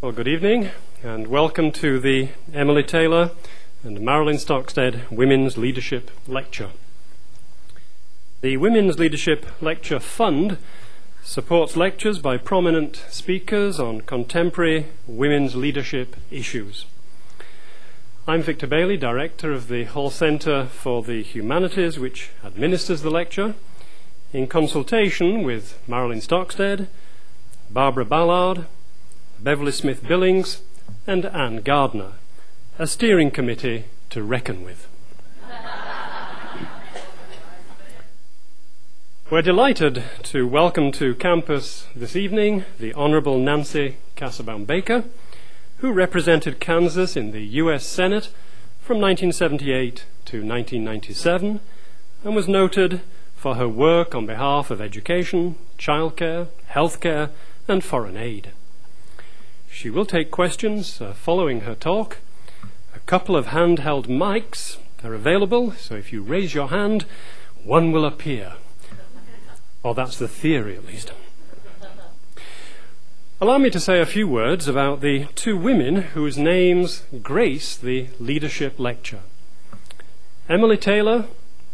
Well, good evening, and welcome to the Emily Taylor and Marilyn Stockstead Women's Leadership Lecture. The Women's Leadership Lecture Fund supports lectures by prominent speakers on contemporary women's leadership issues. I'm Victor Bailey, Director of the Hall Centre for the Humanities, which administers the lecture, in consultation with Marilyn Stockstead, Barbara Ballard, Beverly Smith Billings, and Anne Gardner, a steering committee to reckon with. We're delighted to welcome to campus this evening the Honourable Nancy Kassebaum Baker, who represented Kansas in the U.S. Senate from 1978 to 1997 and was noted for her work on behalf of education, childcare, healthcare, and foreign aid. She will take questions following her talk. A couple of handheld mics are available, so if you raise your hand, one will appear. Or that's the theory, at least. Allow me to say a few words about the two women whose names grace the leadership lecture. Emily Taylor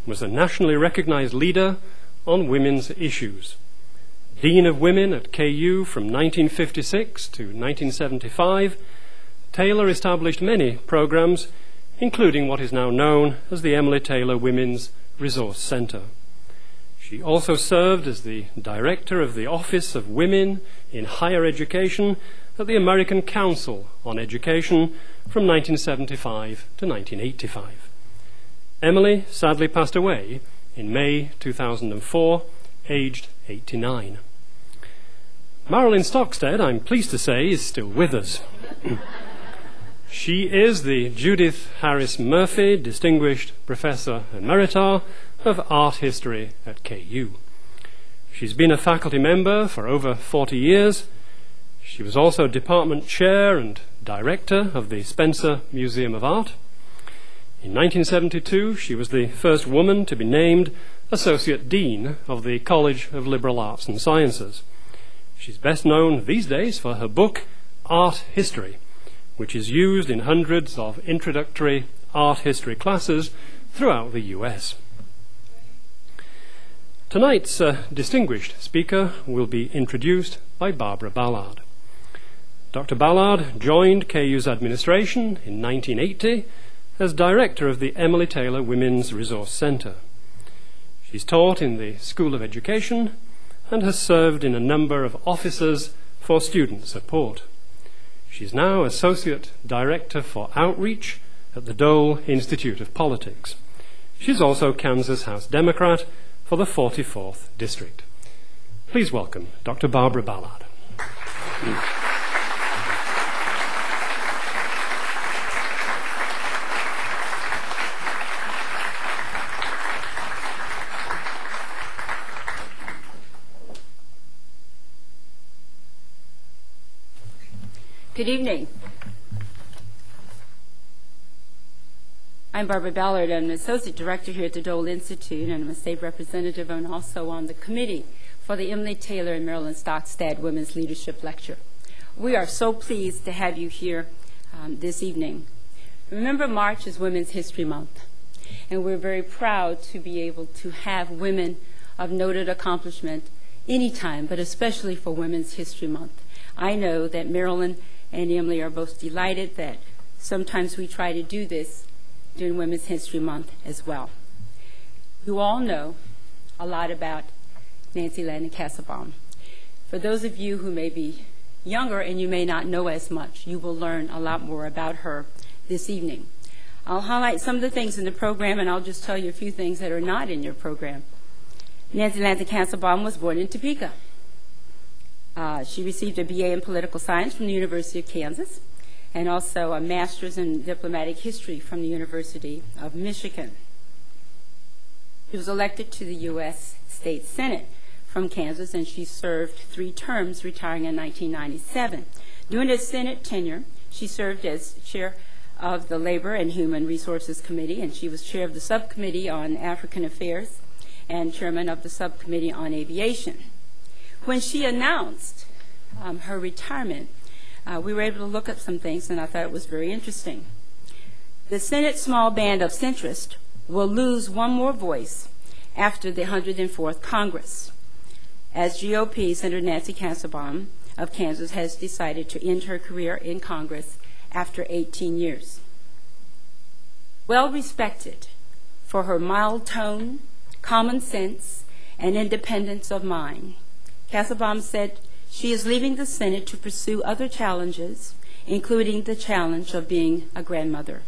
was a nationally recognized leader on women's issues. Dean of Women at KU from 1956 to 1975, Taylor established many programs, including what is now known as the Emily Taylor Women's Resource Center. She also served as the Director of the Office of Women in Higher Education at the American Council on Education from 1975 to 1985. Emily sadly passed away in May 2004, aged 89. Marilyn Stockstead, I'm pleased to say, is still with us. She is the Judith Harris Murphy Distinguished Professor Emerita of Art History at KU. She's been a faculty member for over 40 years. She was also Department Chair and Director of the Spencer Museum of Art. In 1972, she was the first woman to be named Associate Dean of the College of Liberal Arts and Sciences. She's best known these days for her book, Art History, which is used in hundreds of introductory art history classes throughout the US. Tonight's distinguished speaker will be introduced by Barbara Ballard. Dr. Ballard joined KU's administration in 1980 as director of the Emily Taylor Women's Resource Center. She's taught in the School of Education and has served in a number of offices for student support. She's now Associate Director for Outreach at the Dole Institute of Politics. She's also Kansas House Democrat for the 44th District. Please welcome Dr. Barbara Ballard. Good evening. I'm Barbara Ballard. I'm an Associate Director here at the Dole Institute, and I'm a State Representative and also on the committee for the Emily Taylor and Marilyn Stockstead Women's Leadership Lecture. We are so pleased to have you here this evening. Remember, March is Women's History Month, and we're very proud to be able to have women of noted accomplishment anytime, but especially for Women's History Month. I know that Marilyn and Emily are both delighted that sometimes we try to do this during Women's History Month as well. You all know a lot about Nancy Landon Kassebaum. For those of you who may be younger and you may not know as much, you will learn a lot more about her this evening. I'll highlight some of the things in the program, and I'll just tell you a few things that are not in your program. Nancy Landon Kassebaum was born in Topeka. She received a BA in Political Science from the University of Kansas and also a Master's in Diplomatic History from the University of Michigan. She was elected to the U.S. State Senate from Kansas, and she served 3 terms, retiring in 1997. During her Senate tenure, she served as chair of the Labor and Human Resources Committee, and she was chair of the Subcommittee on African Affairs and chairman of the Subcommittee on Aviation. When she announced her retirement, we were able to look up some things, and I thought it was very interesting. The Senate small band of centrists will lose one more voice after the 104th Congress, as GOP Senator Nancy Kassebaum of Kansas has decided to end her career in Congress after 18 years. Well respected for her mild tone, common sense, and independence of mind, Kassebaum said she is leaving the Senate to pursue other challenges, including the challenge of being a grandmother.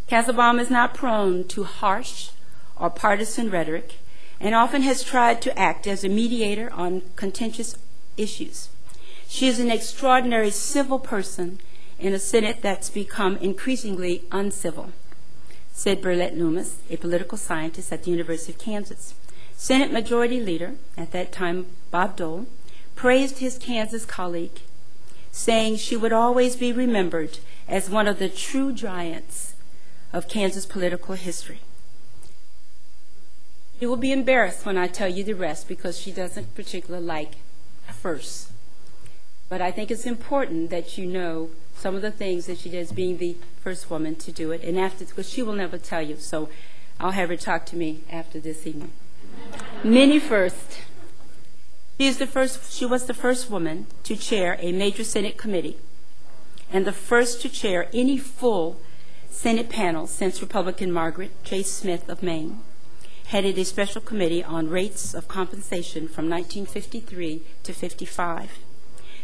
Kassebaum is not prone to harsh or partisan rhetoric and often has tried to act as a mediator on contentious issues. She is an extraordinary civil person in a Senate that's become increasingly uncivil, said Burlette Loomis, a political scientist at the University of Kansas. Senate Majority Leader, at that time Bob Dole, praised his Kansas colleague, saying she would always be remembered as one of the true giants of Kansas political history. You will be embarrassed when I tell you the rest because she doesn't particularly like firsts. But I think it's important that you know some of the things that she did as being the first woman to do it, and after, because she will never tell you, so I'll have her talk to me after this evening. Many firsts. She was the first woman to chair a major Senate committee and the first to chair any full Senate panel since Republican Margaret Chase Smith of Maine headed a special committee on rates of compensation from 1953 to 55.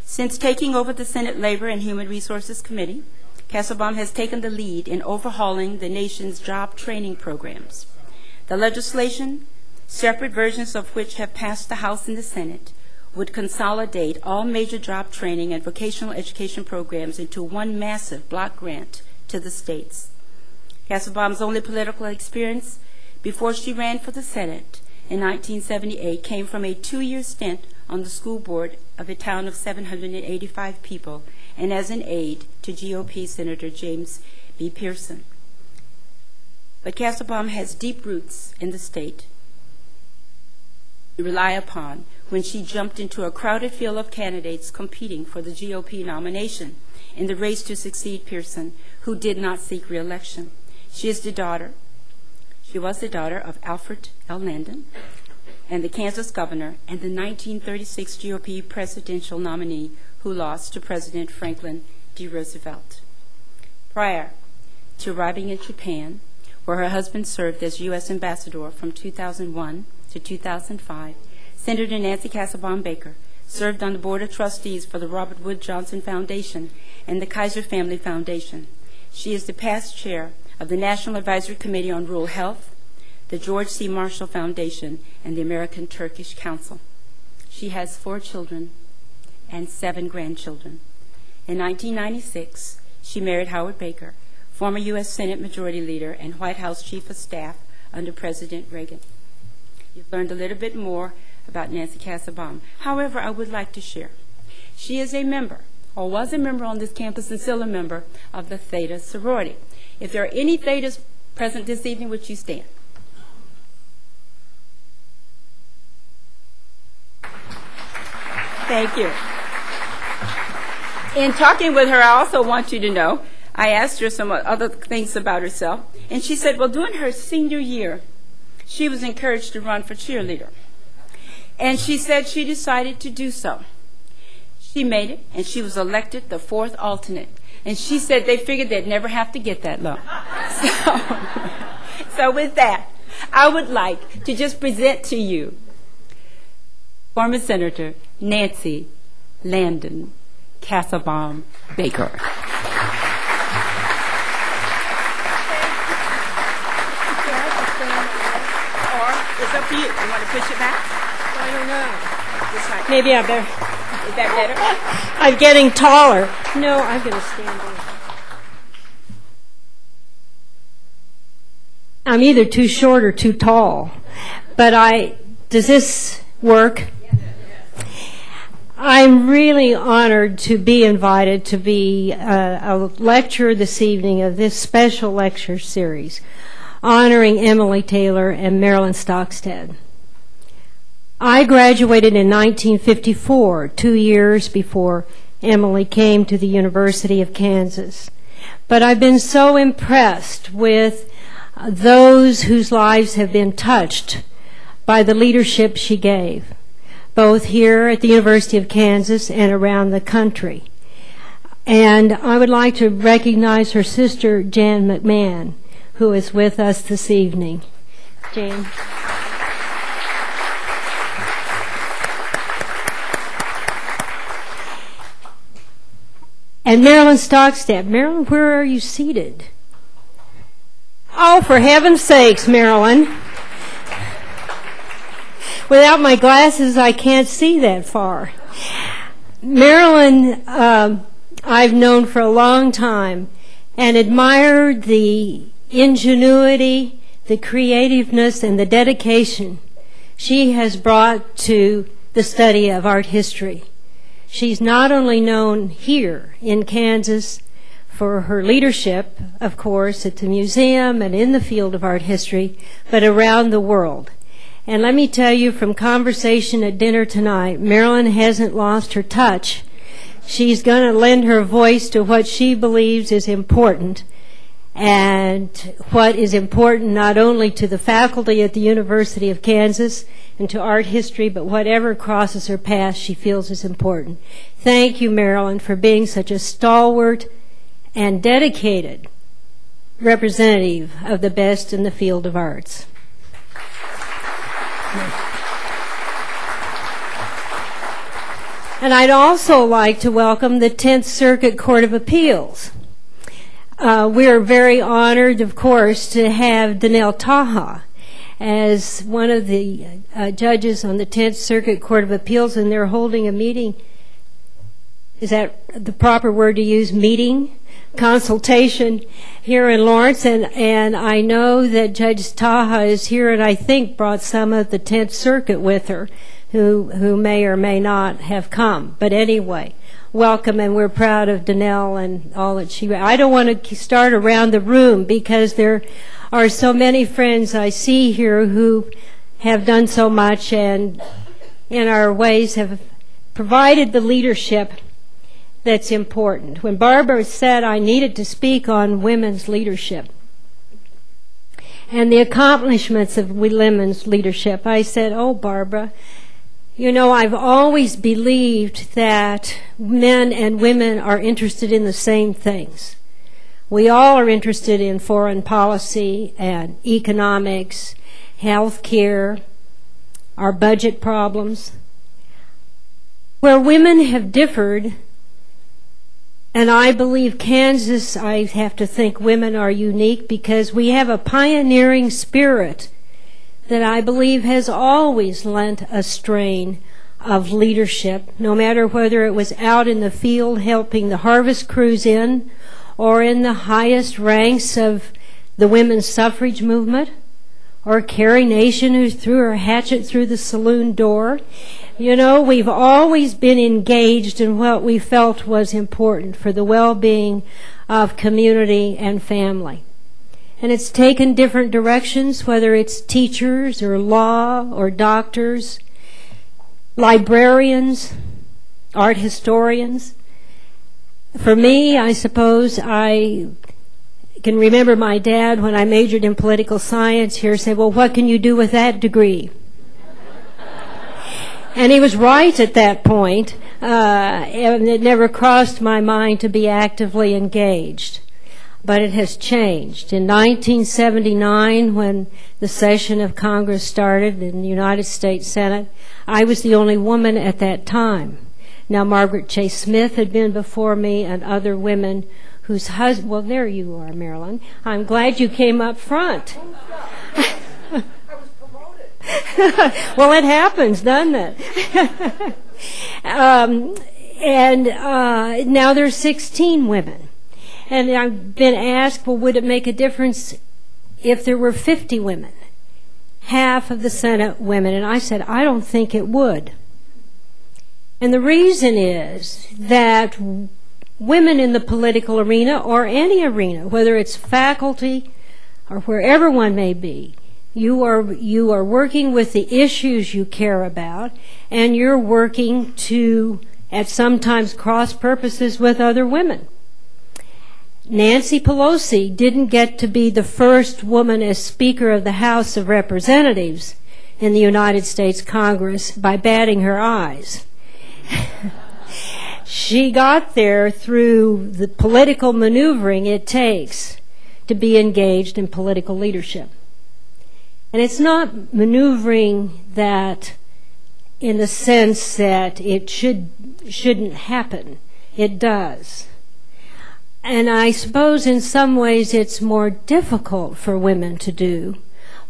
Since taking over the Senate Labor and Human Resources Committee, Kassebaum has taken the lead in overhauling the nation's job training programs. The legislation, separate versions of which have passed the House and the Senate, would consolidate all major job training and vocational education programs into one massive block grant to the states. Kassebaum's only political experience before she ran for the Senate in 1978 came from a 2-year stint on the school board of a town of 785 people and as an aide to GOP Senator James B. Pearson. But Kassebaum has deep roots in the state to rely upon when she jumped into a crowded field of candidates competing for the GOP nomination in the race to succeed Pearson, who did not seek re-election. She was the daughter of Alfred L. Landon and the Kansas governor and the 1936 GOP presidential nominee who lost to President Franklin D. Roosevelt. Prior to arriving in Japan, where her husband served as U.S. ambassador from 2001 to 2005, Senator Nancy Kassebaum Baker served on the Board of Trustees for the Robert Wood Johnson Foundation and the Kaiser Family Foundation. She is the past chair of the National Advisory Committee on Rural Health, the George C. Marshall Foundation, and the American Turkish Council. She has 4 children and 7 grandchildren. In 1996, she married Howard Baker, former U.S. Senate Majority Leader and White House Chief of Staff under President Reagan. You've learned a little bit more about Nancy Kassebaum. However, I would like to share. She is a member, or was a member on this campus and still a member of the Theta sorority. If there are any Thetas present this evening, would you stand? Thank you. In talking with her, I also want you to know, I asked her some other things about herself, and she said, well, during her senior year, she was encouraged to run for cheerleader. And she said she decided to do so. She made it, and she was elected the 4th alternate. And she said they figured they'd never have to get that low. So with that, I would like to just present to you former Senator Nancy Landon Kassebaum Baker. Or it's up to you. You want to push it back? I don't know. Like Maybe I better. Is that better? I'm getting taller. No, I'm going to stand there. I'm either too short or too tall. But does this work? I'm really honored to be invited to be a lecturer this evening of this special lecture series honoring Emily Taylor and Marilyn Stockstead. I graduated in 1954, 2 years before Emily came to the University of Kansas. But I've been so impressed with those whose lives have been touched by the leadership she gave, both here at the University of Kansas and around the country. And I would like to recognize her sister, John McMahon, who is with us this evening. Jan. And Marilyn Stockstad. Marilyn, where are you seated? Oh, for heaven's sakes, Marilyn. Without my glasses, I can't see that far. Marilyn, I've known for a long time and admired the ingenuity, the creativeness, and the dedication she has brought to the study of art history. She's not only known here in Kansas for her leadership, of course, at the museum and in the field of art history, but around the world. And let me tell you from conversation at dinner tonight, Marilyn hasn't lost her touch. She's going to lend her voice to what she believes is important, and what is important not only to the faculty at the University of Kansas and to art history, but whatever crosses her path she feels is important. Thank you, Marilyn, for being such a stalwart and dedicated representative of the best in the field of arts. And I'd also like to welcome the 10th Circuit Court of Appeals. We're very honored, of course, to have Donnell Taha as one of the judges on the 10th Circuit Court of Appeals, and they're holding a meeting. Is that the proper word to use? Meeting? Consultation here in Lawrence, and I know that Judge Taha is here, and I think brought some of the 10th Circuit with her, who may or may not have come. But anyway, welcome, and we're proud of Donnell and all that she... I don't want to start around the room because there are so many friends I see here who have done so much and in our ways have provided the leadership that's important. When Barbara said I needed to speak on women's leadership and the accomplishments of women's leadership, I said, oh, Barbara, you know, I've always believed that men and women are interested in the same things. We all are interested in foreign policy and economics, health care, our budget problems. Where women have differed, and I believe Kansas, I have to think women are unique because we have a pioneering spirit that I believe has always lent a strain of leadership, no matter whether it was out in the field helping the harvest crews in or in the highest ranks of the women's suffrage movement, or Carrie Nation who threw her hatchet through the saloon door. You know, we've always been engaged in what we felt was important for the well-being of community and family. And it's taken different directions, whether it's teachers or law or doctors, librarians, art historians. For me, I suppose I can remember my dad, when I majored in political science here, say, well, what can you do with that degree? And he was right at that point, and it never crossed my mind to be actively engaged. But it has changed. In 1979, when the session of Congress started in the United States Senate, I was the only woman at that time. Now, Margaret Chase Smith had been before me, and other women whose husband... Well, there you are, Marilyn. I'm glad you came up front. I was promoted. Well, it happens, doesn't it? Now there's 16 women. And I've been asked, well, would it make a difference if there were 50 women? Half of the Senate women. And I said, I don't think it would. And the reason is that women in the political arena, or any arena, whether it's faculty or wherever one may be, you are working with the issues you care about, and you're working to at sometimes cross purposes with other women. Nancy Pelosi didn't get to be the first woman as Speaker of the House of Representatives in the United States Congress by batting her eyes. She got there through the political maneuvering it takes to be engaged in political leadership. And it's not maneuvering that in the sense that it shouldn't happen. It does. And I suppose in some ways it's more difficult for women to do.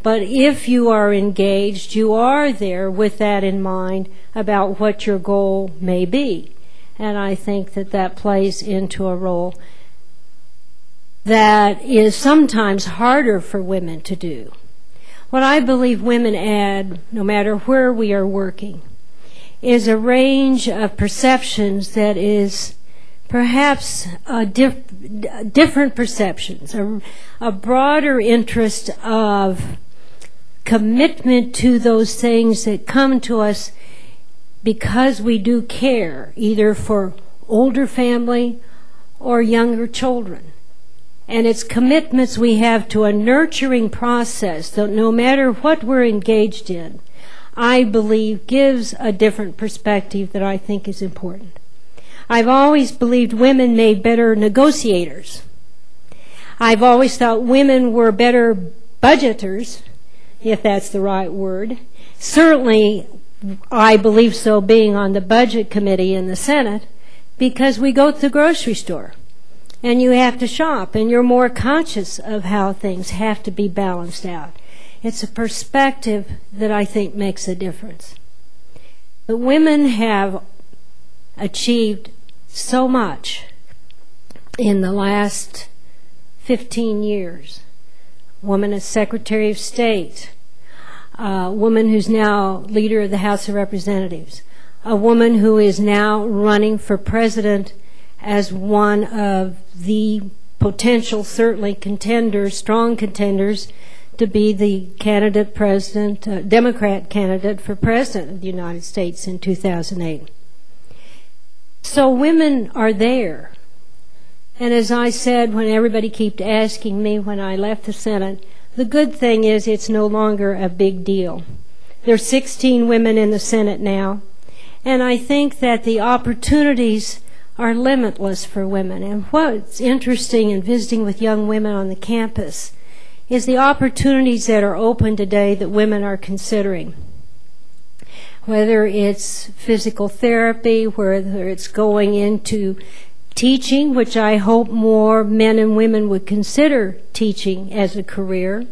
But if you are engaged, you are there with that in mind about what your goal may be. And I think that that plays into a role that is sometimes harder for women to do. What I believe women add, no matter where we are working, is a range of perceptions that is perhaps different perceptions, a broader interest of commitment to those things that come to us because we do care, either for older family or younger children. And it's commitments we have to a nurturing process that no matter what we're engaged in, I believe gives a different perspective that I think is important. I've always believed women made better negotiators. I've always thought women were better budgeters, if that's the right word. Certainly, I believe so being on the budget committee in the Senate, because we go to the grocery store and you have to shop and you're more conscious of how things have to be balanced out. It's a perspective that I think makes a difference. But women have achieved so much in the last 15 years. A woman as Secretary of State, a woman who's now leader of the House of Representatives, a woman who is now running for president as one of the potential, certainly contenders, strong contenders, to be the candidate president, Democrat candidate for president of the United States in 2008. So women are there. And as I said when everybody kept asking me when I left the Senate, the good thing is it's no longer a big deal. There are 16 women in the Senate now, and I think that the opportunities are limitless for women. And what's interesting in visiting with young women on the campus is the opportunities that are open today that women are considering. Whether it's physical therapy, whether it's going into teaching, which I hope more men and women would consider teaching as a career,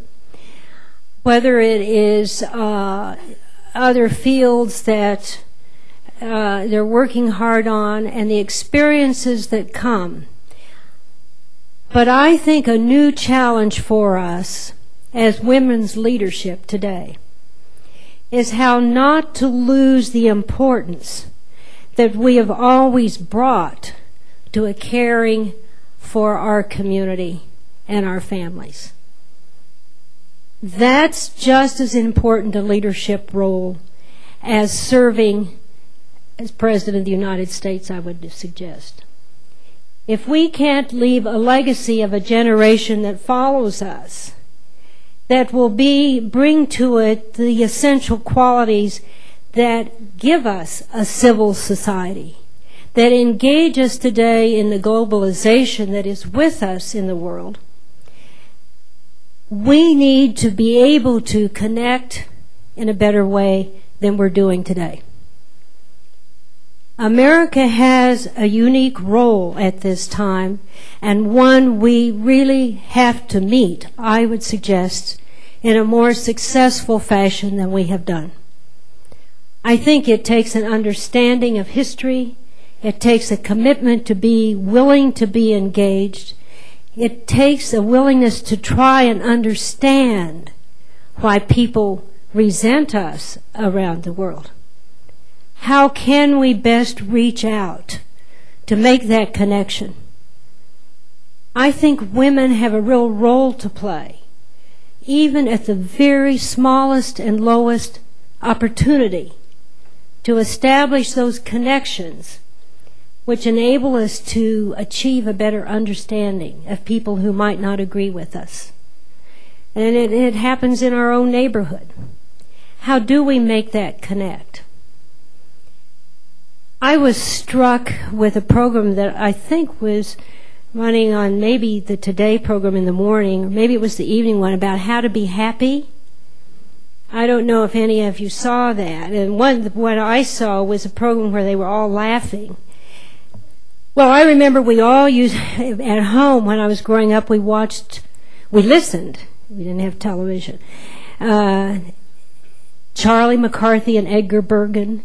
whether it is other fields that they're working hard on, and the experiences that come. But I think a new challenge for us as women's leadership today is how not to lose the importance that we have always brought to a caring for our community and our families. That's just as important a leadership role as serving as President of the United States, I would suggest. If we can't leave a legacy of a generation that follows us, that will bring to it the essential qualities that give us a civil society, that engage us today in the globalization that is with us in the world, we need to be able to connect in a better way than we're doing today. America has a unique role at this time, and one we really have to meet, I would suggest, in a more successful fashion than we have done. I think it takes an understanding of history. It takes a commitment to be willing to be engaged. It takes a willingness to try and understand why people resent us around the world. How can we best reach out to make that connection? I think women have a real role to play, even at the very smallest and lowest opportunity, to establish those connections which enable us to achieve a better understanding of people who might not agree with us. And it happens in our own neighborhood. How do we make that connect? I was struck with a program that I think was running on maybe the Today program in the morning, or maybe it was the evening one, about how to be happy. I don't know if any of you saw that. And what I saw was a program where they were all laughing. Well, I remember we all used, at home when I was growing up, we listened. We didn't have television. Charlie McCarthy and Edgar Bergen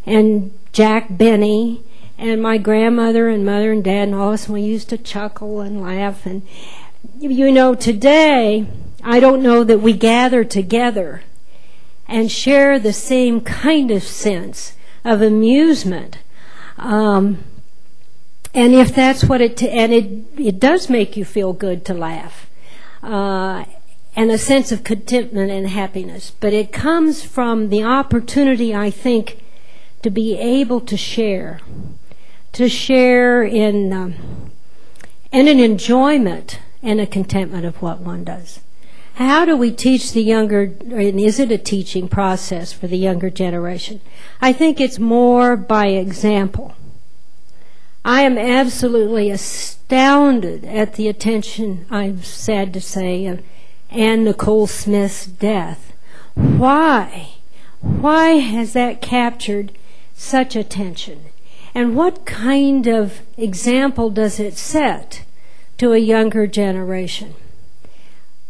and Jack Benny and my grandmother and mother and dad and all of us, we used to chuckle and laugh. And, you know, today, I don't know that we gather together and share the same kind of sense of amusement. And if that's what it does make you feel good to laugh. And a sense of contentment and happiness. But it comes from the opportunity, I think, to be able to share in an enjoyment and a contentment of what one does. How do we teach the younger, and is it a teaching process for the younger generation? I think it's more by example. I am absolutely astounded at the attention, I'm sad to say, of Ann Nicole Smith's death. Why? Why has that captured such attention? And what kind of example does it set to a younger generation?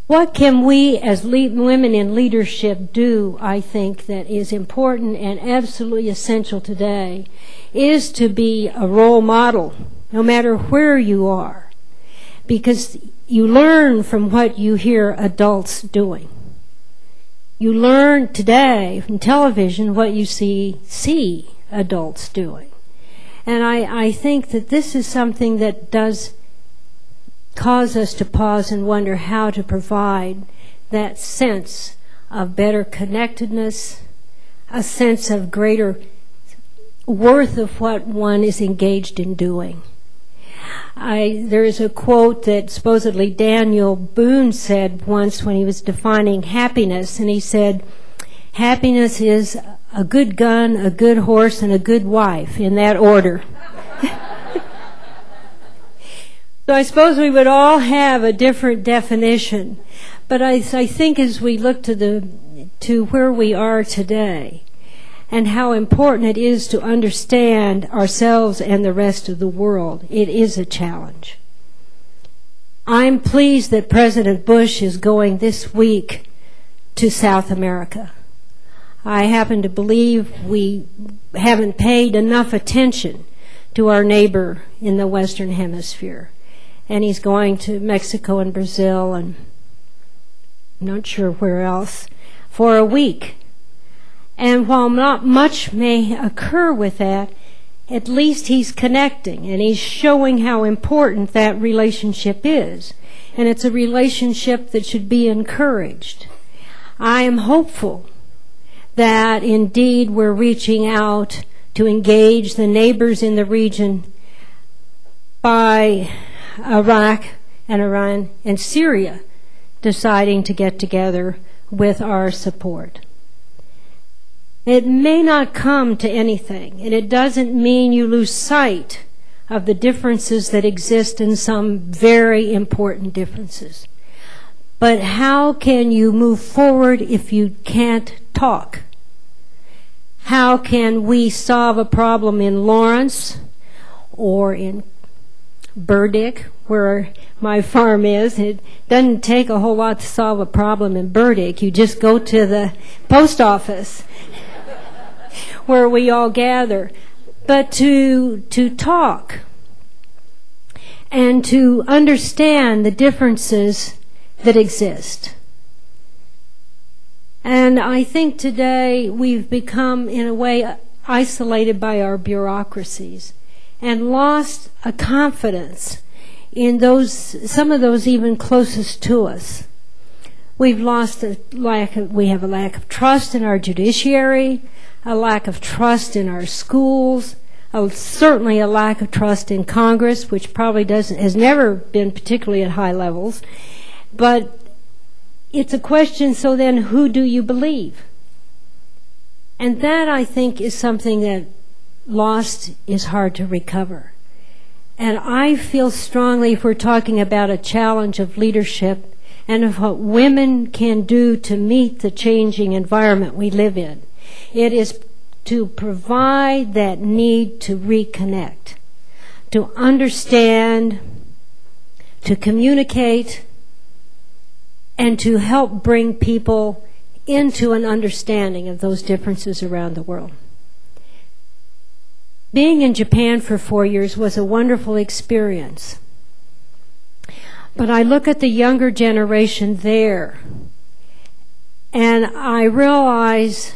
What can we as women in leadership do, I think, that is important and absolutely essential today, is to be a role model, no matter where you are. Because you learn from what you hear adults doing. You learn today from television what you see adults doing. And I think that this is something that does cause us to pause and wonder how to provide that sense of better connectedness, a sense of greater worth of what one is engaged in doing. There is a quote that supposedly Daniel Boone said once when he was defining happiness, and he said, "Happiness is a good gun, a good horse, and a good wife," in that order. So I suppose we would all have a different definition, but I think as we look to where we are today, and how important it is to understand ourselves and the rest of the world, it is a challenge. I'm pleased that President Bush is going this week to South America. I happen to believe we haven't paid enough attention to our neighbor in the Western Hemisphere. And he's going to Mexico and Brazil and I'm not sure where else for a week. And while not much may occur with that, at least he's connecting and he's showing how important that relationship is. And it's a relationship that should be encouraged. I am hopeful that indeed we're reaching out to engage the neighbors in the region by Iraq and Iran and Syria deciding to get together with our support. It may not come to anything, and it doesn't mean you lose sight of the differences that exist in some very important differences. But how can you move forward if you can't talk? How can we solve a problem in Lawrence or in Burdick, where my farm is? It doesn't take a whole lot to solve a problem in Burdick. You just go to the post office where we all gather. But to talk and to understand the differences that exist. And I think today we've become, in a way, isolated by our bureaucracies and lost a confidence in some of those even closest to us. We've lost we have a lack of trust in our judiciary, a lack of trust in our schools, certainly a lack of trust in Congress, which probably has never been particularly at high levels. But it's a question, so then who do you believe? And that, I think, is something that lost is hard to recover. And I feel strongly, if we're talking about a challenge of leadership and of what women can do to meet the changing environment we live in, it is to provide that need to reconnect, to understand, to communicate, and to help bring people into an understanding of those differences around the world. Being in Japan for 4 years was a wonderful experience. But I look at the younger generation there, and I realize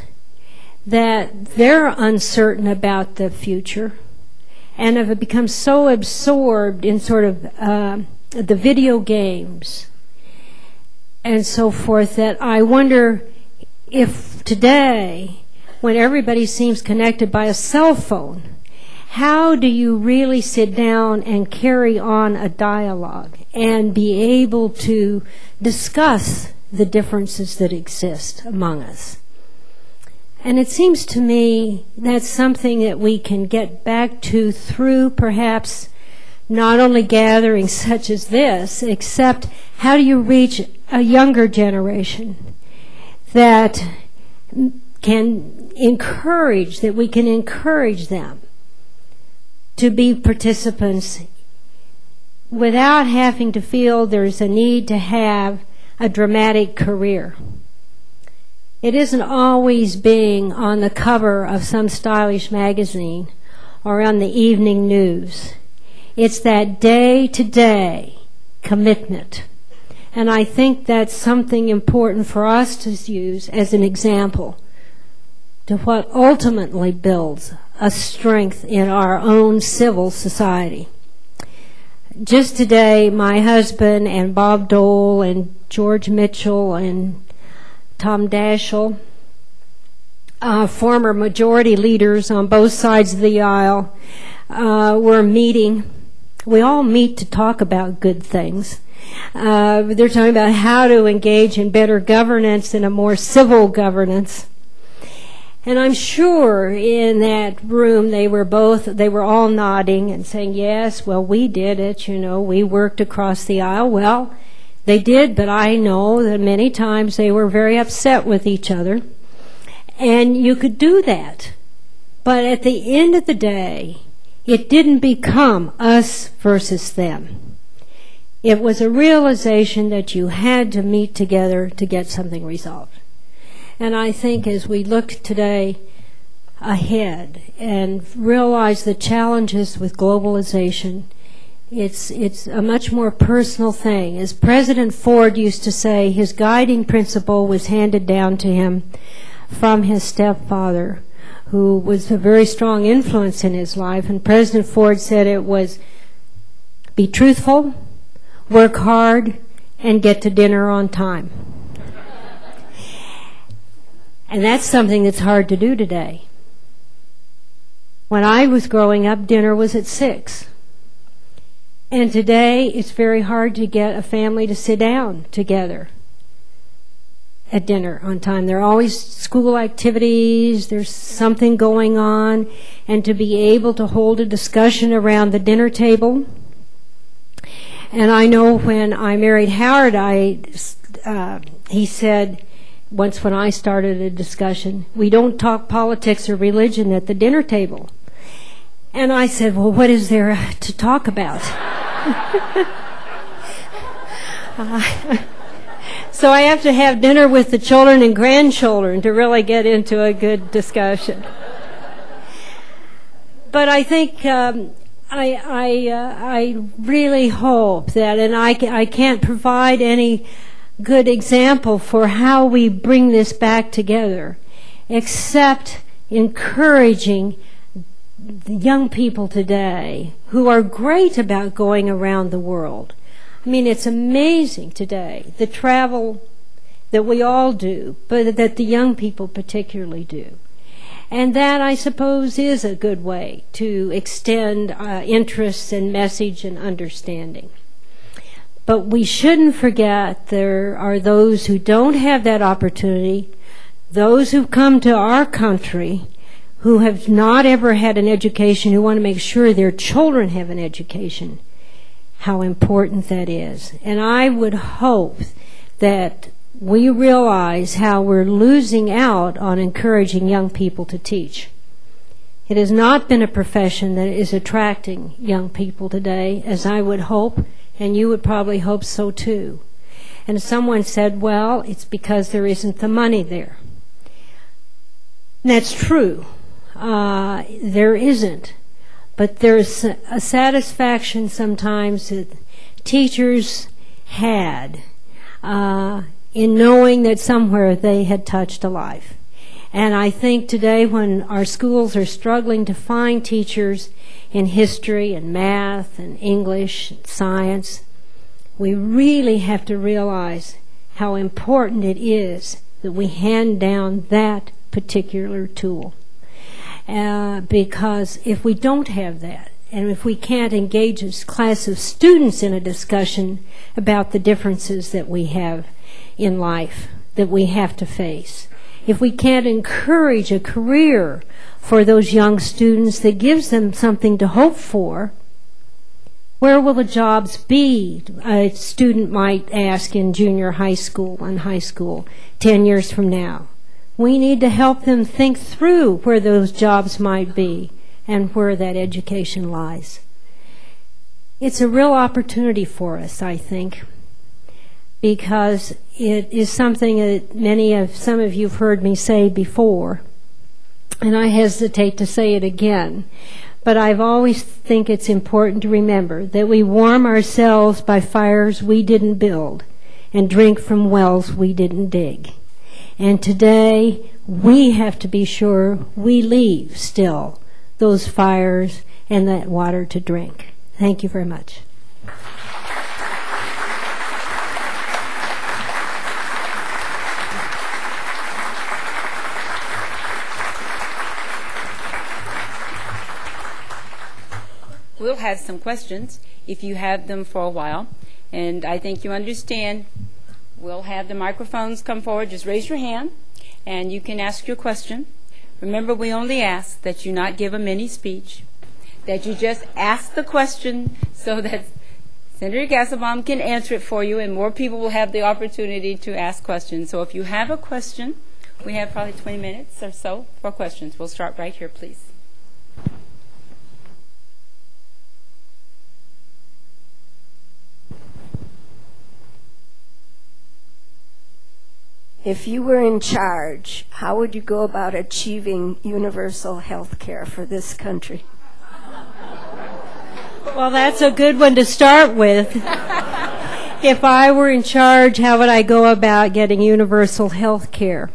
that they're uncertain about the future and have become so absorbed in sort of the video games and so forth that I wonder if today, when everybody seems connected by a cell phone, how do you really sit down and carry on a dialogue and be able to discuss the differences that exist among us? And it seems to me that's something that we can get back to through perhaps not only gatherings such as this, except how do you reach a younger generation that can encourage, that we can encourage them to be participants without having to feel there's a need to have a dramatic career. It isn't always being on the cover of some stylish magazine or on the evening news. It's that day-to-day commitment. And I think that's something important for us to use as an example to what ultimately builds a strength in our own civil society. Just today, my husband and Bob Dole and George Mitchell and Tom Daschle, former majority leaders on both sides of the aisle, were meeting. We all meet to talk about good things. They're talking about how to engage in better governance and a more civil governance. And I'm sure in that room they were all nodding and saying, yes, well, we did it, we worked across the aisle. Well, they did, but I know that many times they were very upset with each other. And you could do that. But at the end of the day, it didn't become us versus them. It was a realization that you had to meet together to get something resolved. And I think as we look today ahead and realize the challenges with globalization, it's a much more personal thing. As President Ford used to say, his guiding principle was handed down to him from his stepfather, who was a very strong influence in his life. And President Ford said it was be truthful, work hard, and get to dinner on time. And that's something that's hard to do today. When I was growing up, dinner was at 6. And today, it's very hard to get a family to sit down together at dinner on time. There are always school activities, there's something going on, and to be able to hold a discussion around the dinner table. And I know when I married Howard, he said, once when I started a discussion, we don't talk politics or religion at the dinner table. And I said, well, what is there to talk about? So I have to have dinner with the children and grandchildren to really get into a good discussion. But I think I really hope that, and I can't provide any good example for how we bring this back together, except encouraging the young people today who are great about going around the world. I mean, it's amazing today, the travel that we all do, but that the young people particularly do. And that, I suppose, is a good way to extend interest and message and understanding. But we shouldn't forget there are those who don't have that opportunity, those who've come to our country who have not ever had an education, who want to make sure their children have an education, how important that is. And I would hope that we realize how we're losing out on encouraging young people to teach. It has not been a profession that is attracting young people today, as I would hope, and you would probably hope so too. And someone said, well, it's because there isn't the money there. And that's true. There isn't. But there's a satisfaction sometimes that teachers had in knowing that somewhere they had touched a life. And I think today when our schools are struggling to find teachers in history and math and English and science, we really have to realize how important it is that we hand down that particular tool. Because if we don't have that, and if we can't engage a class of students in a discussion about the differences that we have in life that we have to face, if we can't encourage a career for those young students that gives them something to hope for, where will the jobs be? A student might ask in junior high school and high school 10 years from now. We need to help them think through where those jobs might be and where that education lies. It's a real opportunity for us, I think, because it is something that some of you have heard me say before, and I hesitate to say it again. But I've always think it's important to remember that we warm ourselves by fires we didn't build and drink from wells we didn't dig. And today we have to be sure we leave still those fires and that water to drink. Thank you very much. We'll have some questions if you have them for a while. And I think you understand. We'll have the microphones come forward. Just raise your hand, and you can ask your question. Remember, we only ask that you not give a mini speech, that you just ask the question so that Senator Kassebaum can answer it for you, and more people will have the opportunity to ask questions. So if you have a question, we have probably 20 minutes or so for questions. We'll start right here, please. If you were in charge, how would you go about achieving universal health care for this country? Well, that's a good one to start with. If I were in charge, how would I go about getting universal health care?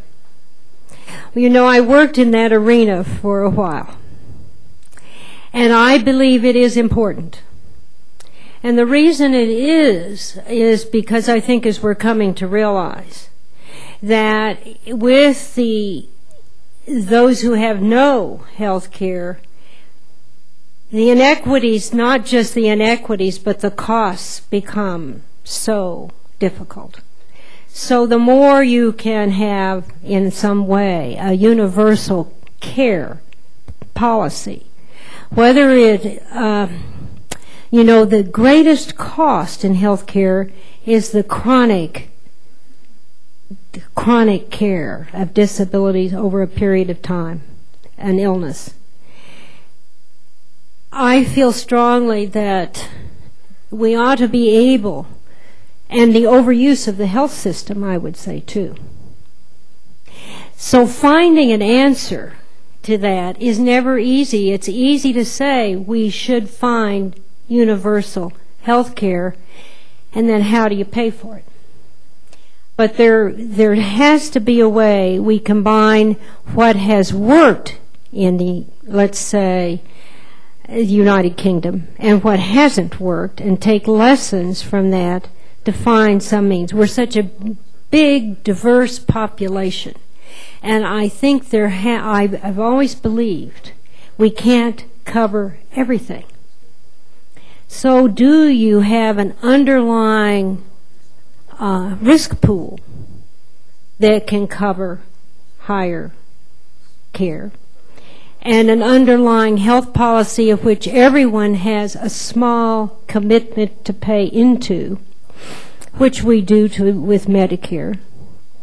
Well, you know, I worked in that arena for a while. And I believe it is important. And the reason it is because I think as we're coming to realize that with those who have no health care, the inequities, not just the inequities, but the costs become so difficult. So the more you can have in some way a universal care policy, whether it, the greatest cost in health care is the chronic care of disabilities over a period of time, an illness. I feel strongly that we ought to be able, and the overuse of the health system, I would say too. So finding an answer to that is never easy. It's easy to say we should find universal health care, and then how do you pay for it? But there has to be a way we combine what has worked in the, let's say, United Kingdom and what hasn't worked and take lessons from that to find some means. We're such a big, diverse population. And I think I've always believed we can't cover everything. So do you have an underlying risk pool that can cover higher care, and an underlying health policy of which everyone has a small commitment to pay into, which we do with Medicare.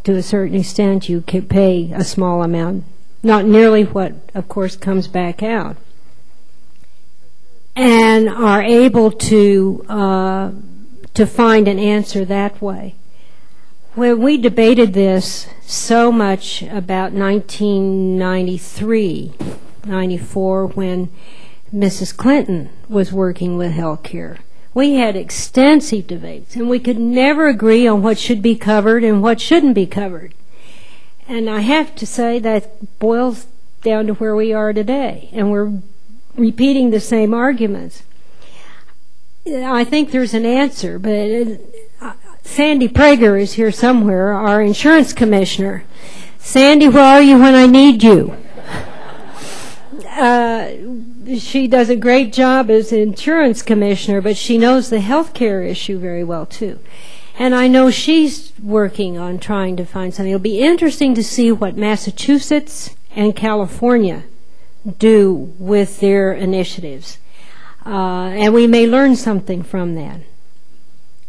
To a certain extent, you can pay a small amount, not nearly what, of course, comes back out, and are able to find an answer that way. When we debated this so much about 1993, 94, when Mrs. Clinton was working with health care, we had extensive debates, and we could never agree on what should be covered and what shouldn't be covered. And I have to say that boils down to where we are today, and we're repeating the same arguments. I think there's an answer, but Sandy Prager is here somewhere, our insurance commissioner. Sandy, where are you when I need you? She does a great job as insurance commissioner, but she knows the health care issue very well, too. And I know she's working on trying to find something. It'll be interesting to see what Massachusetts and California do with their initiatives. And we may learn something from that.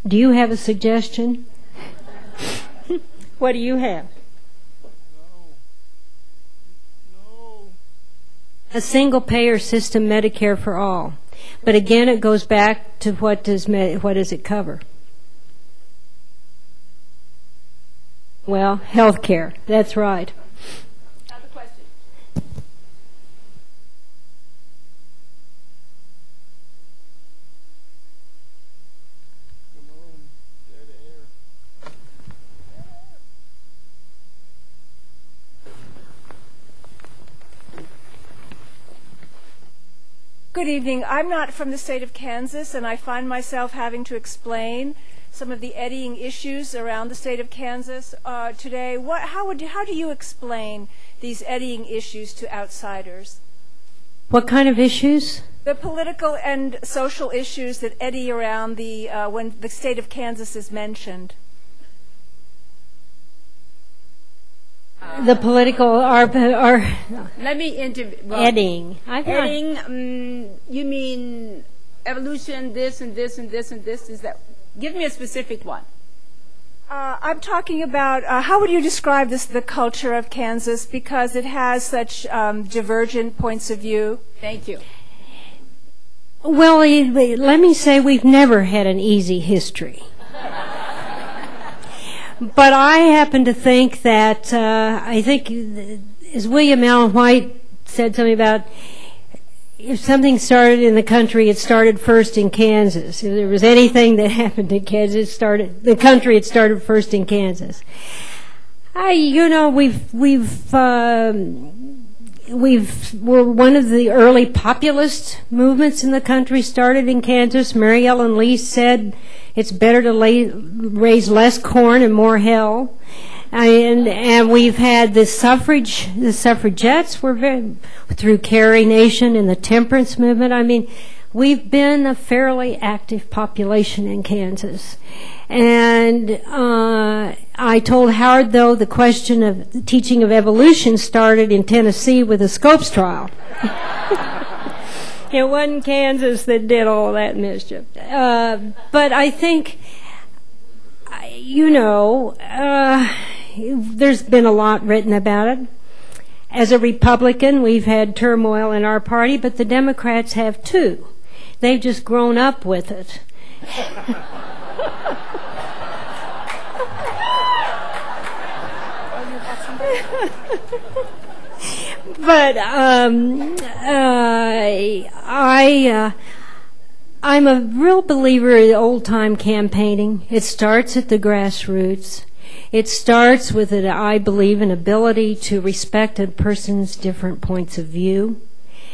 Do you have a suggestion? What do you have? No. A single-payer system, Medicare for all. But again, it goes back to what does it cover? Well, health care. That's right. Another question. Good evening. I'm not from the state of Kansas, and I find myself having to explain some of the eddying issues around the state of Kansas today. How do you explain these eddying issues to outsiders? What kind of issues? The political and social issues that eddy around when the state of Kansas is mentioned. The political are Let me eddying. Eddying. You mean evolution? This and this and this and this. Is that? Give me a specific one. I'm talking about how would you describe the culture of Kansas, because it has such divergent points of view. Thank you. Well, let me say we've never had an easy history. But I happen to think that, as William Allen White said something about, if something started in the country, it started first in Kansas. If there was anything that happened in Kansas, it started first in Kansas. We're one of the early populist movements in the country started in Kansas. Mary Ellen Lee said it's better to raise less corn and more hell. And we've had the suffragettes were through Carrie Nation and the temperance movement. I mean, we've been a fairly active population in Kansas. And I told Howard, though, the question of the teaching of evolution started in Tennessee with the Scopes trial. It wasn't Kansas that did all that mischief. But I think, there's been a lot written about it. As a Republican, we've had turmoil in our party, but the Democrats have too. They've just grown up with it. But I'm a real believer in old-time campaigning. It starts at the grassroots. It starts with, I believe, an ability to respect a person's different points of view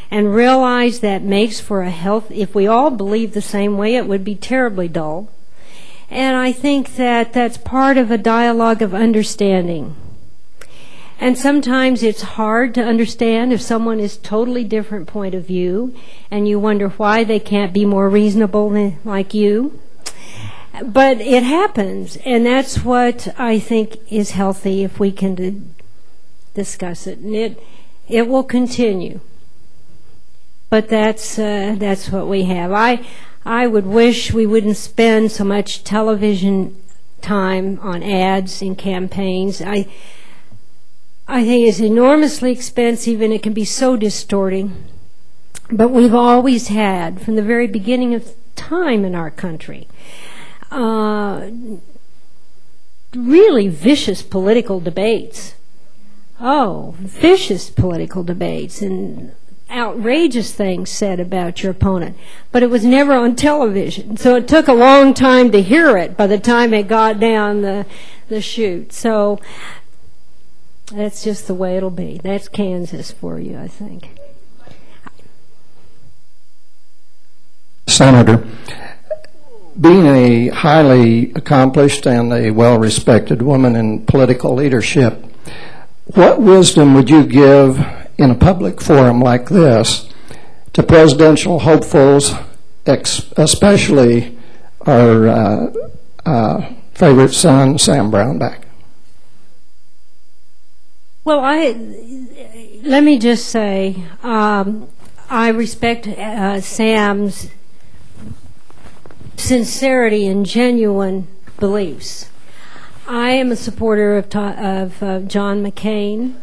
and realize that makes for if we all believe the same way, it would be terribly dull. And I think that that's part of a dialogue of understanding. And sometimes it's hard to understand if someone is totally different point of view, and you wonder why they can't be more reasonable than, like you. But it happens, and that's what I think is healthy if we can discuss it. And it will continue. But that's what we have. I would wish we wouldn't spend so much television time on ads and campaigns. I think it's enormously expensive, and it can be so distorting. But we've always had, from the very beginning of time in our country, really vicious political debates. Oh, vicious political debates and outrageous things said about your opponent. But it was never on television, so it took a long time to hear it by the time it got down the chute. So that's just the way it'll be. That's Kansas for you, I think. Senator, being a highly accomplished and a well-respected woman in political leadership, what wisdom would you give in a public forum like this to presidential hopefuls, especially our favorite son, Sam Brownback? Well, let me just say, I respect Sam's sincerity and genuine beliefs. I am a supporter of John McCain.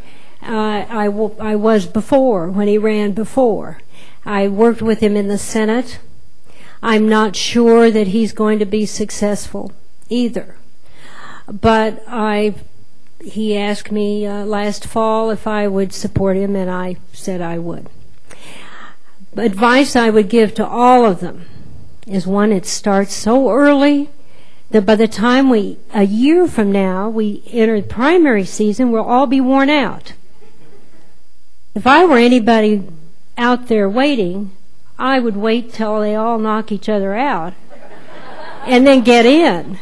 I was before, when he ran before. I worked with him in the Senate. I'm not sure that he's going to be successful either. But he asked me last fall if I would support him, and I said I would. Advice I would give to all of them is one, it starts so early that by the time a year from now, we enter the primary season, we'll all be worn out. If I were anybody out there waiting, I would wait till they all knock each other out and then get in.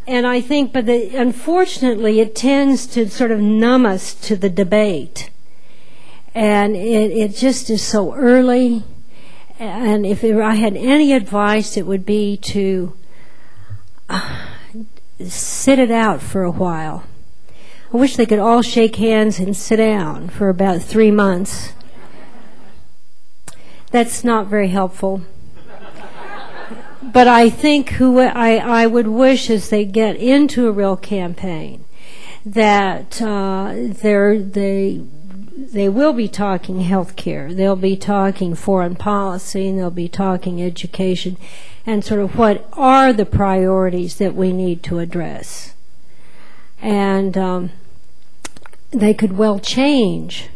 And I think, unfortunately, it tends to sort of numb us to the debate. And it just is so early. And if I had any advice, it would be to sit it out for a while. I wish they could all shake hands and sit down for about 3 months. That's not very helpful. But I think I would wish, as they get into a real campaign, that they will be talking health care, they'll be talking foreign policy, and they'll be talking education, and sort of what are the priorities that we need to address. And they could well change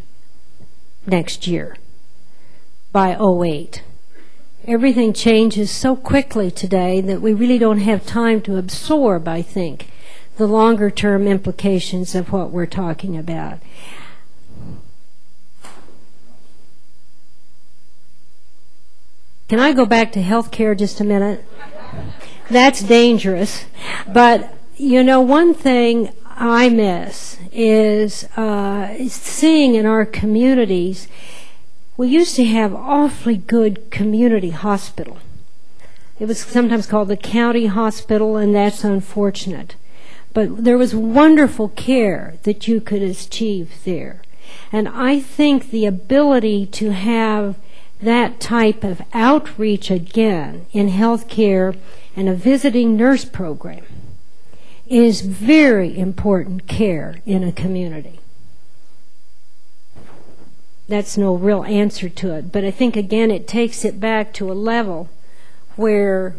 next year by 2008. Everything changes so quickly today that we really don't have time to absorb, I think, the longer-term implications of what we're talking about. Can I go back to health care just a minute? That's dangerous. But, one thing I miss is seeing in our communities, we used to have awfully good community hospital. It was sometimes called the county hospital, and that's unfortunate. But there was wonderful care that you could achieve there. And I think the ability to have that type of outreach again in health care and a visiting nurse program is very important care in a community. That's no real answer to it, but I think again it takes it back to a level where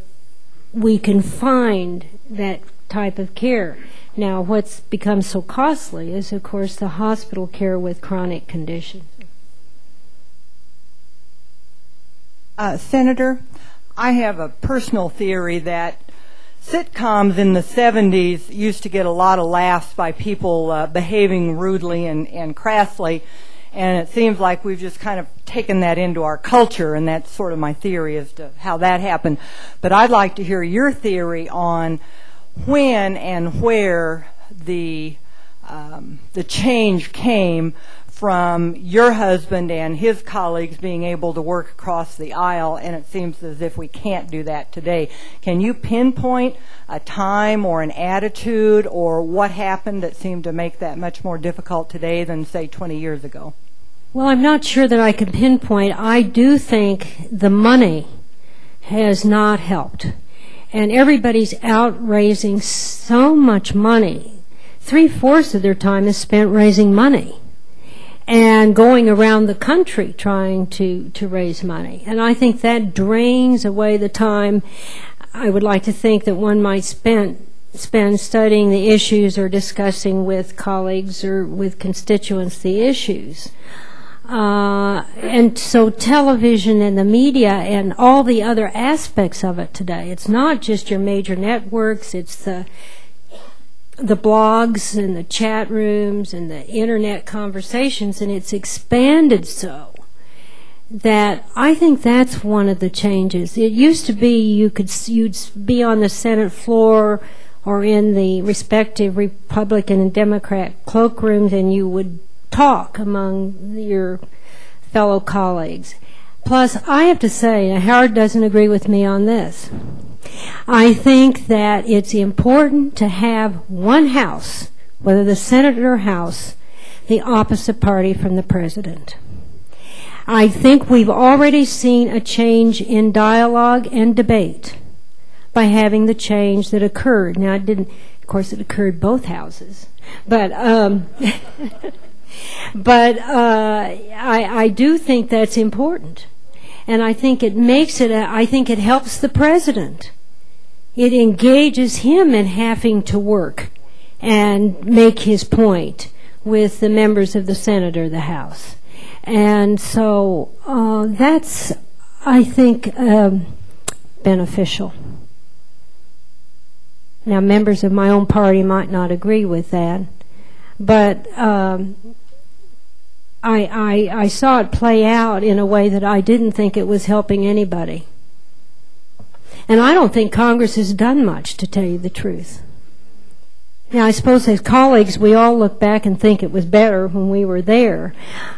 we can find that type of care. Now, what's become so costly is, of course, the hospital care with chronic conditions. Senator, I have a personal theory that sitcoms in the 70s used to get a lot of laughs by people behaving rudely and crassly, and it seems like we've just kind of taken that into our culture, and that's sort of my theory as to how that happened. But I'd like to hear your theory on when and where the the change came from your husband and his colleagues being able to work across the aisle, and it seems as if we can't do that today. Can you pinpoint a time or an attitude or what happened that seemed to make that much more difficult today than, say, 20 years ago? Well, I'm not sure that I can pinpoint. I do think the money has not helped. And everybody's out raising so much money. 3/4 of their time is spent raising money and going around the country trying to raise money. And I think that drains away the time I would like to think that one might spend studying the issues or discussing with colleagues or with constituents the issues. And so television and the media and all the other aspects of it today, it's not just your major networks, it's the blogs and the chat rooms and the internet conversations, and it's expanded so that I think that's one of the changes. It used to be you'd be on the Senate floor or in the respective Republican and Democrat cloakrooms and you would talk among your fellow colleagues. Plus, I have to say, and Howard doesn't agree with me on this, I think that it's important to have one house, whether the Senate or House, the opposite party from the president. I think we've already seen a change in dialogue and debate by having the change that occurred. Now, it didn't, of course, it occurred both houses, but I do think that's important. And I think it makes it, I think it helps the president. It engages him in having to work and make his point with the members of the Senate or the House. And so that's, I think, beneficial. Now, members of my own party might not agree with that, but I saw it play out in a way that I didn't think it was helping anybody. And I don't think Congress has done much, to tell you the truth. Now, I suppose as colleagues, we all look back and think it was better when we were there.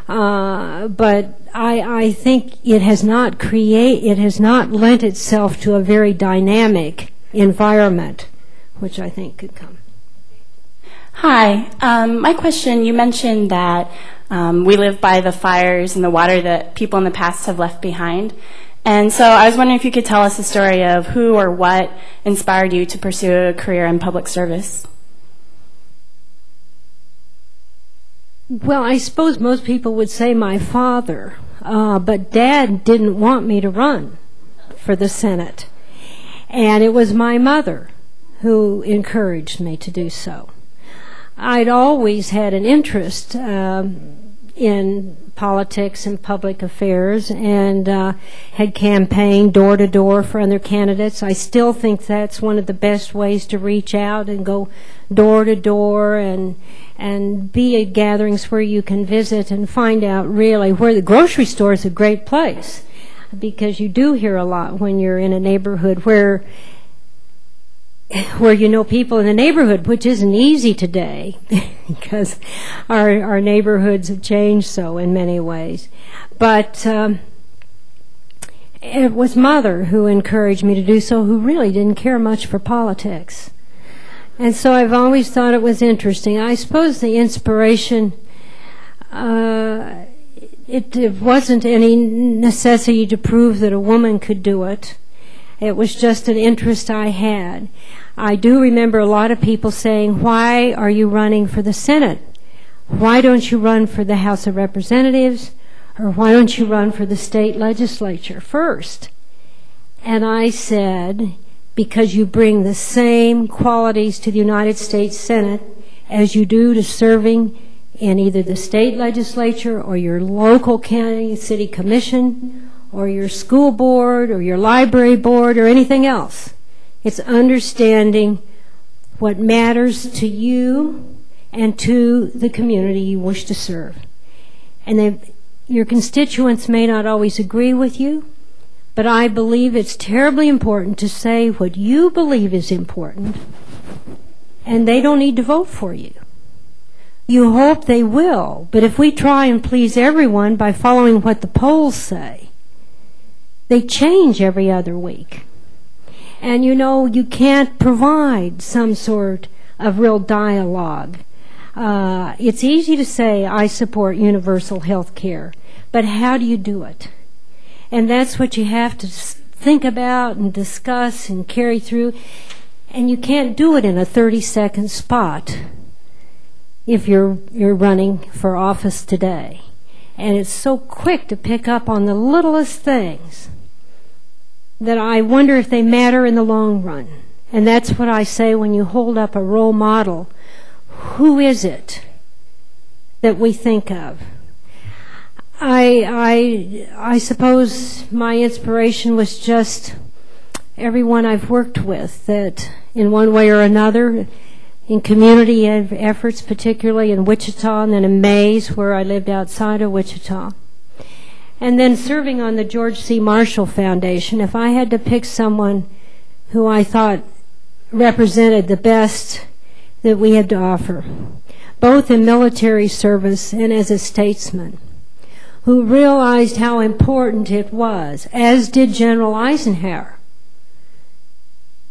But I think it has not lent itself to a very dynamic environment, which I think could come. Hi. My question, you mentioned that we live by the fires and the water that people in the past have left behind. And so I was wondering if you could tell us the story of who or what inspired you to pursue a career in public service. Well, I suppose most people would say my father, but Dad didn't want me to run for the Senate. And it was my mother who encouraged me to do so. I'd always had an interest in politics and public affairs and had campaigned door to door for other candidates. I still think that's one of the best ways to reach out and go door to door and be at gatherings where you can visit and find out really where the grocery store is a great place, because you do hear a lot when you're in a neighborhood where you know people in the neighborhood, which isn't easy today because our neighborhoods have changed so in many ways. But it was Mother who encouraged me to do so, who really didn't care much for politics. And so I've always thought it was interesting. I suppose the inspiration, it wasn't any necessity to prove that a woman could do it. It was just an interest I had. I do remember a lot of people saying, why are you running for the Senate? Why don't you run for the House of Representatives? Or why don't you run for the state legislature first? And I said, because you bring the same qualities to the United States Senate as you do to serving in either the state legislature or your local county city commission or your school board or your library board or anything else. It's understanding what matters to you and to the community you wish to serve. And your constituents may not always agree with you, but I believe it's terribly important to say what you believe is important, and they don't need to vote for you. You hope they will, but if we try and please everyone by following what the polls say, they change every other week. And you know, you can't provide some sort of real dialogue. It's easy to say, I support universal health care, but how do you do it? And that's what you have to think about and discuss and carry through. And you can't do it in a 30-second spot if you're running for office today. And it's so quick to pick up on the littlest things that I wonder if they matter in the long run. And that's what I say when you hold up a role model. Who is it that we think of? I suppose my inspiration was just everyone I've worked with that in one way or another, in community efforts, particularly in Wichita and then in Mays, where I lived outside of Wichita. And then serving on the George C. Marshall Foundation, if I had to pick someone who I thought represented the best that we had to offer, both in military service and as a statesman, who realized how important it was, as did General Eisenhower,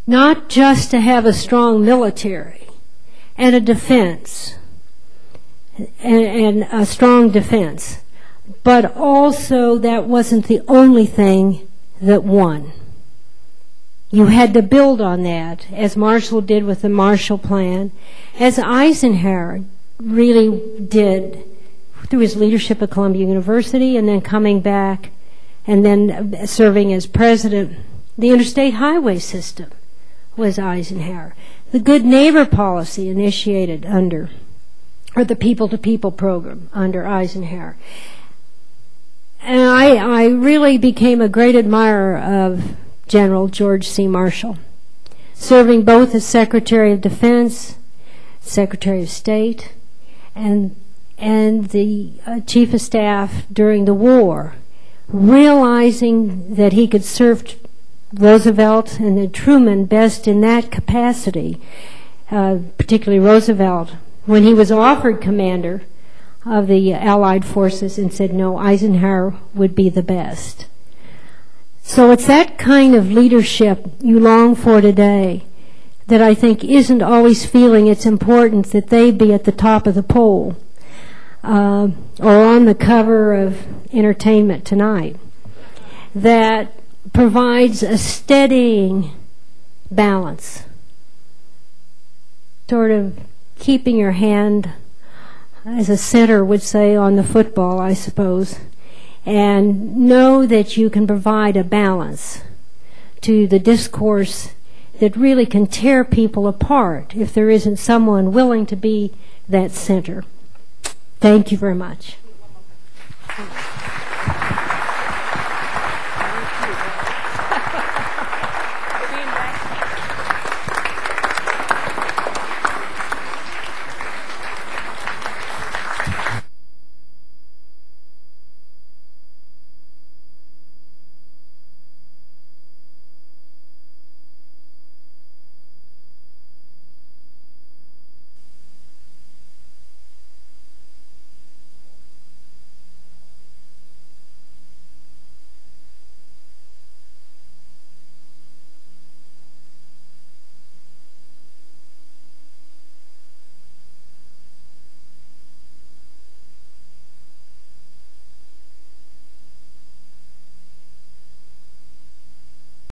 not just to have a strong military and a defense, and a strong defense, but also that wasn't the only thing that won. You had to build on that, as Marshall did with the Marshall Plan, as Eisenhower really did through his leadership at Columbia University, and then coming back and then serving as president. The interstate highway system was Eisenhower. The Good Neighbor policy initiated under, or the People-to-People program under Eisenhower. And I really became a great admirer of General George C. Marshall, serving both as Secretary of Defense, Secretary of State, and the Chief of Staff during the war, realizing that he could serve Roosevelt and then Truman best in that capacity, particularly Roosevelt, when he was offered commander of the Allied forces and said, no, Eisenhower would be the best. So it's that kind of leadership you long for today that I think isn't always feeling it's important that they be at the top of the poll or on the cover of Entertainment Tonight, that provides a steadying balance, sort of keeping your hand, as a center would say, on the football, I suppose, and know that you can provide a balance to the discourse that really can tear people apart if there isn't someone willing to be that center. Thank you very much.